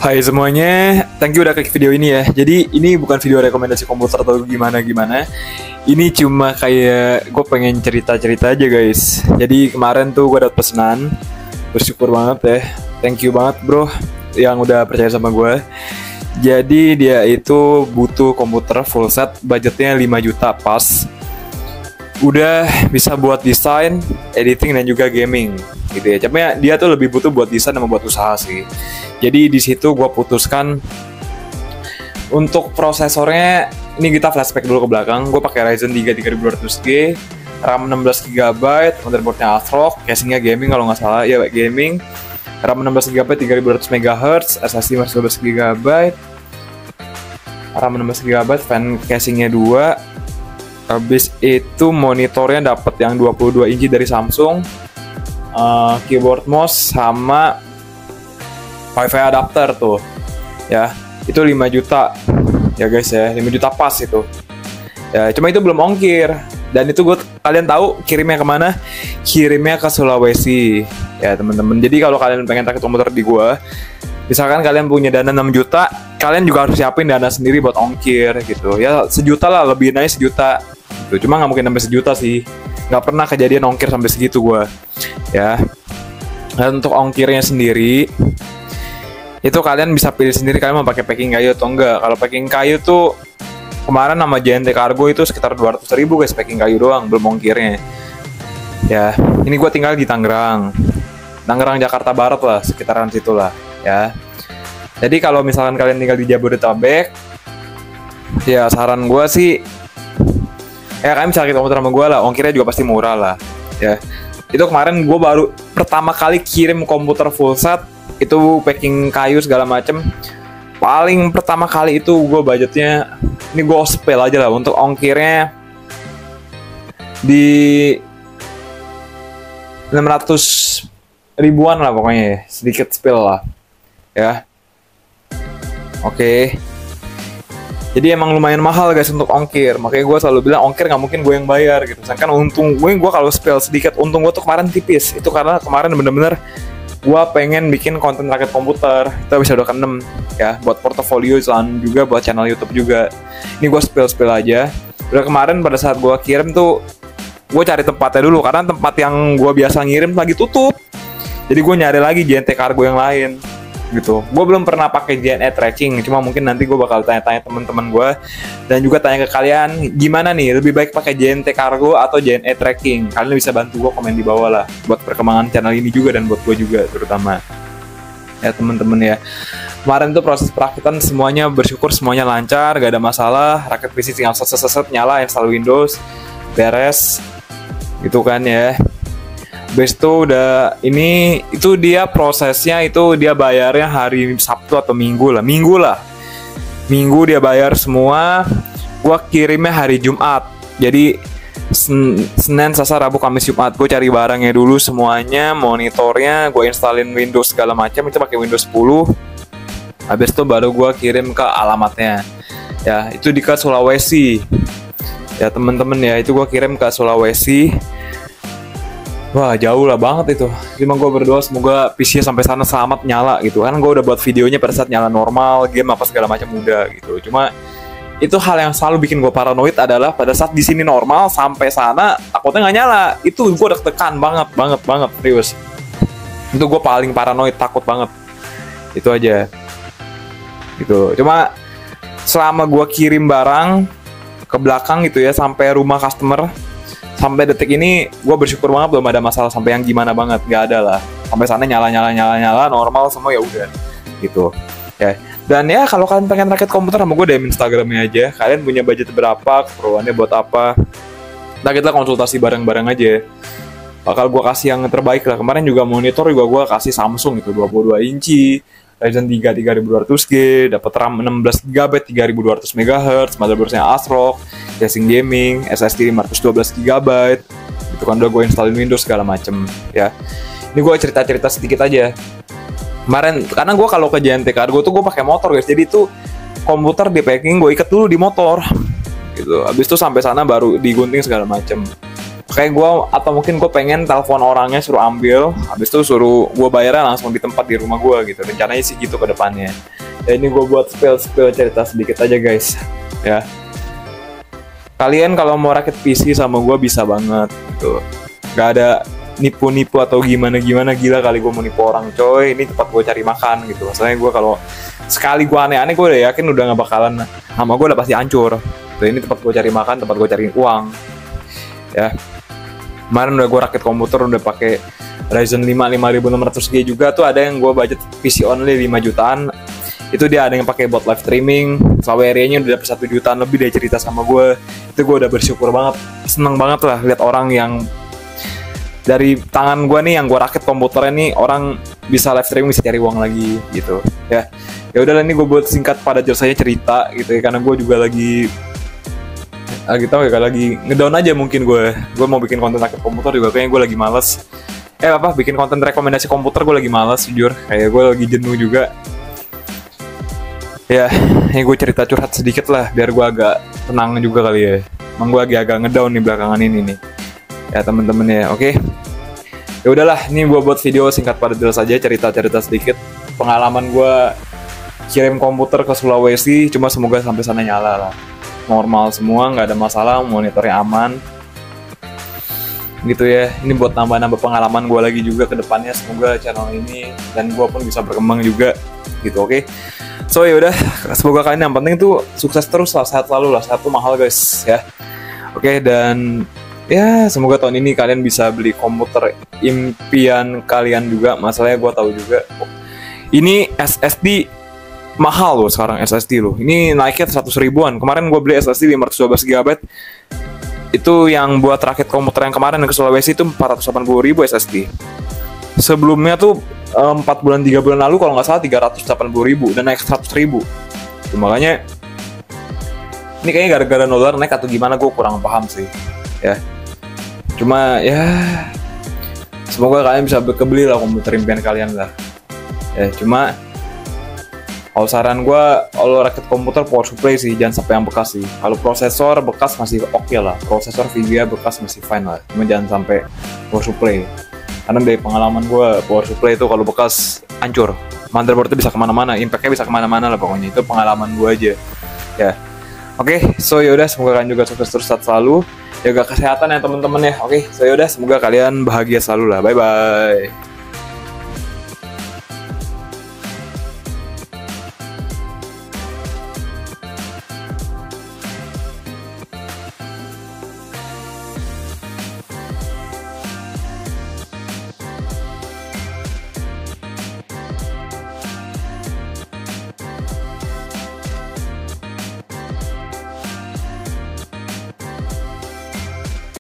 Hai semuanya, thank you udah klik video ini ya. Jadi ini bukan video rekomendasi komputer atau gimana-gimana. Ini cuma kayak gue pengen cerita-cerita aja guys. Jadi kemarin tuh gue dapet pesanan, bersyukur banget ya. Thank you banget bro yang udah percaya sama gue. Jadi dia itu butuh komputer full set, budgetnya 5 juta pas. Udah bisa buat desain, editing dan juga gaming gitu ya. Cuma dia tuh lebih butuh buat desain sama buat usaha sih. Jadi di situ gue putuskan untuk prosesornya ini kita flashback dulu ke belakang. Gue pakai Ryzen 3 3200G, RAM 16GB, motherboardnya ASRock, casingnya gaming kalau nggak salah ya gaming. RAM 16GB 3200 MHz, SSD masih 12GB, RAM 16GB, fan casingnya 2. Habis itu monitornya dapat yang 22 inci dari Samsung, keyboard mouse sama Wi-Fi adapter tuh ya, itu 5 juta ya guys ya, 5 juta pas itu ya. Cuma itu belum ongkir, dan itu kalian tahu kirimnya kemana? Kirimnya ke Sulawesi ya teman-teman. Jadi kalau kalian pengen rakit komputer di gua, misalkan kalian punya dana 6 juta, kalian juga harus siapin dana sendiri buat ongkir gitu ya. Sejuta lah, lebih naik sejuta gitu. Cuma nggak mungkin sampai sejuta sih, nggak pernah kejadian ongkir sampai segitu gua ya. Dan untuk ongkirnya sendiri itu kalian bisa pilih sendiri, kalian mau pakai packing kayu atau enggak. Kalau packing kayu tuh kemarin sama JNT Cargo itu sekitar 200.000 guys, packing kayu doang, belum ongkirnya ya. Ini gue tinggal di Tangerang Jakarta Barat lah, sekitaran situ lah ya. Jadi kalau misalkan kalian tinggal di Jabodetabek ya, saran gue sih ya kalian bisa rakit komputer sama gue lah, ongkirnya juga pasti murah lah ya. Itu kemarin gue baru pertama kali kirim komputer full set, itu packing kayu segala macem. Paling pertama kali itu gue budgetnya, ini gue spell aja lah, untuk ongkirnya di 600 ribuan lah pokoknya ya, sedikit spill lah ya. Oke. Jadi emang lumayan mahal guys untuk ongkir, makanya gue selalu bilang ongkir nggak mungkin gue yang bayar gitu. Sedangkan untung gue kalau spill sedikit, untung gue tuh kemarin tipis. Itu karena kemarin bener-bener gue pengen bikin konten rakit komputer, itu bisa udah ke-6 ya, buat portofolio dan juga buat channel YouTube juga. Ini gue spill aja. Udah kemarin pada saat gue kirim tuh, gue cari tempatnya dulu karena tempat yang gue biasa ngirim lagi tutup. Jadi gue nyari lagi JNT Cargo yang lain gitu. Gue belum pernah pakai JNE tracking, cuma mungkin nanti gue bakal tanya-tanya teman-teman gue dan juga tanya ke kalian gimana nih, lebih baik pakai JNT Cargo atau JNE tracking. Kalian bisa bantu gue komen di bawah lah buat perkembangan channel ini juga dan buat gue juga terutama ya teman-teman ya. Kemarin tuh proses perakitan semuanya bersyukur semuanya lancar, gak ada masalah. Rakit PC tinggal set nyala, install Windows, beres gitu kan ya. Base itu udah ini, itu dia prosesnya, itu dia bayarnya hari Sabtu atau Minggu lah. Minggu dia bayar semua. Gua kirimnya hari Jumat. Jadi Senin, Selasa, Rabu, Kamis, Jumat. Gue cari barangnya dulu semuanya, monitornya, gue installin Windows segala macam. Itu pakai Windows 10. Habis itu baru gue kirim ke alamatnya. Ya, itu di ke Sulawesi. Ya temen-temen ya, itu gue kirim ke Sulawesi. Wah jauh lah banget itu. Cuma gue berdoa semoga PC-nya sampai sana selamat nyala gitu. Kan gue udah buat videonya pada saat nyala normal, game apa segala macam udah gitu. Cuma itu hal yang selalu bikin gue paranoid adalah pada saat di sini normal sampai sana takutnya nggak nyala. Itu gue deg-degan banget serius. Itu gue paling paranoid, takut banget. Itu aja. Gitu. Cuma selama gue kirim barang ke belakang gitu ya sampai rumah customer, sampai detik ini gue bersyukur banget belum ada masalah sampai yang gimana banget, nggak ada lah. Sampai sana nyala normal semua ya udah gitu ya. Dan ya kalau kalian pengen rakit komputer sama gue DM Instagramnya aja, kalian punya budget berapa, keperluannya buat apa, nah kita konsultasi bareng-bareng aja. Bakal gue kasih yang terbaik lah. Kemarin juga monitor juga gue kasih Samsung itu 22 inci, Ryzen 3 3200G, dapat RAM 16GB 3200 MHz, motherboardnya ASRock, casing gaming, SSD 512GB. Itu kan udah gue installin Windows segala macem ya. Ini gue cerita-cerita sedikit aja. Kemarin karena gue kalau ke JNT Cargo tuh gue pakai motor guys. Jadi itu komputer di packing gue ikat dulu di motor gitu. Habis itu sampai sana baru digunting segala macem. Kayak gue, atau mungkin gue pengen telepon orangnya suruh ambil, habis itu suruh gue bayarnya langsung di tempat di rumah gue gitu. Rencananya sih gitu ke depannya. Ya ini gue buat spill cerita sedikit aja guys. Ya. Kalian kalau mau rakit PC sama gue bisa banget gitu. Gak ada nipu-nipu atau gimana-gimana, gila kali gue mau nipu orang coy. Ini tempat gue cari makan gitu. Maksudnya gue kalau sekali gue aneh-aneh, gue udah yakin udah gak bakalan sama gue udah pasti hancur. Tuh, ini tempat gue cari makan, tempat gue cari uang. Ya. Kemarin udah gue rakit komputer, udah pakai Ryzen 5 5600G juga. Tuh ada yang gue budget PC only 5 jutaan. Itu dia ada yang pakai buat live streaming, area-nya udah dapet 1 jutaan lebih, dia cerita sama gue. Itu gue udah bersyukur banget, seneng banget lah lihat orang yang dari tangan gue nih, yang gue rakit komputernya nih, orang bisa live streaming, bisa cari uang lagi gitu. Ya udahlah, ini gue buat singkat pada jelasnya cerita gitu ya, karena gue juga lagi ngedown aja. Mungkin gue mau bikin konten rakit komputer juga kayaknya gue lagi males. Bikin konten rekomendasi komputer gue lagi males jujur, kayak gue lagi jenuh juga. Ya, ini gue cerita curhat sedikit lah, biar gue agak tenang juga kali ya. Emang gue agak ngedown nih belakangan ini nih. Ya temen-temen ya, oke. Ya udahlah, ini gue buat video singkat pada jelas aja, cerita-cerita sedikit pengalaman gue kirim komputer ke Sulawesi. Cuma semoga sampai sana nyala lah, normal semua, nggak ada masalah, monitornya aman. Gitu ya, ini buat nambah-nambah pengalaman gue lagi juga ke depannya. Semoga channel ini dan gue pun bisa berkembang juga, gitu, oke. So yaudah, semoga kalian yang penting tuh sukses terus lah, sehat selalu lah, sehat tuh mahal guys ya. Oke, dan ya semoga tahun ini kalian bisa beli komputer impian kalian juga. Masalahnya gue tahu juga, ini SSD mahal loh sekarang, SSD loh. Ini naiknya 100 ribuan. Kemarin gue beli SSD 512 GB. Itu yang buat rakit komputer yang kemarin ke Sulawesi itu 480 ribu SSD. Sebelumnya tuh 4 bulan 3 bulan lalu kalau nggak salah 380 ribu dan naik 100 ribu. Tuh, makanya ini kayaknya gara-gara dolar naik atau gimana, gue kurang paham sih ya. Cuma ya semoga kalian bisa kebeli lah komputer impian kalian lah ya. Cuma kalau saran gue, kalau rakit komputer power supply sih, jangan sampai yang bekas sih. Kalau prosesor bekas masih oke lah, prosesor VGA bekas masih fine lah. Cuma jangan sampai power supply. Karena dari pengalaman gue, power supply itu kalau bekas hancur. Motherboard itu bisa kemana-mana, impact-nya bisa kemana-mana lah pokoknya. Itu pengalaman gue aja. Ya, oke. So yaudah, semoga kalian juga sukses terus selalu. Jaga kesehatan ya teman-teman ya. Oke, so yaudah, semoga kalian bahagia selalu lah. Bye-bye.